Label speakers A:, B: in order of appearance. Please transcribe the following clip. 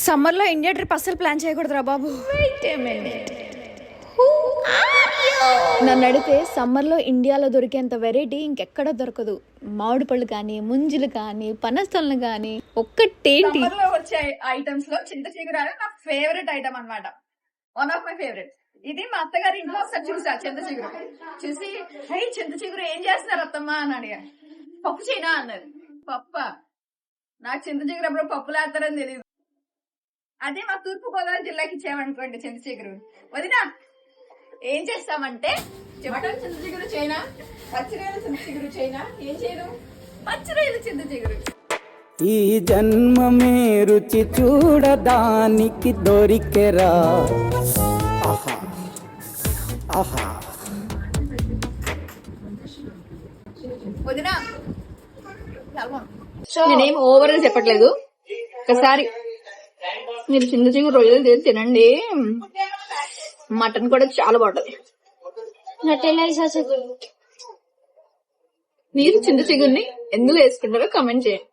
A: Summer లో India trip అస్సలు plan చేయకూడదురా బాబు. నన్ను అడిగితే సమ్మర్ లో ఇండియాలో దొరికేంత వెరైటీ ఇంకెక్కడ దొరకదు. మామిడి పళ్ళు కానీ, ముంజులు కానీ, పనస్తలు కానీ, ఒక్కటేంటి
B: వచ్చే ఐటమ్స్ లో చింత చిగురు నా ఫేవరెట్ ఐటమ్ అన్నమాట. One of my favourite. ఇది మా అత్తగారి ఇంట్లో ఒకసారి చూసా చింత చిగురు. చూసి హై చింత చిగురు ఏం చేస్తున్నారు అత్తమ్మ అని అడిగా. పప్పు చేయనా అన్నది. పప్ప నాకు చింత చిగురు అప్పుడు పప్పులు వేస్తారని తెలియదు. అదే మా తూర్పు గోదావరి జిల్లాకి ఇచ్చామనుకోండి చింత చిగురు, వదినా ఏం చేస్తామంటే మటన్ చింత చిగురు చైనా, పచ్చిరొయ్యలు చింత చిగురు చైనా, ఏం చేయను పచ్చిరొయ్యలు చింత చిగురు.
C: ఈ జన్మమే రుచి చూడడానికి దొరికెరా. ఆహా ఆహా.
B: వదినా నేనేం ఓవర్ అని చెప్పట్లేదు. ఒకసారి మీరు చింత చిగురు రొయ్యలు చేసి తినండి, మటన్ కూడా చాలా బాగుంటది. మీరు చింత చిగురిని ఎందులో వేసుకుంటారో కామెంట్ చేయండి.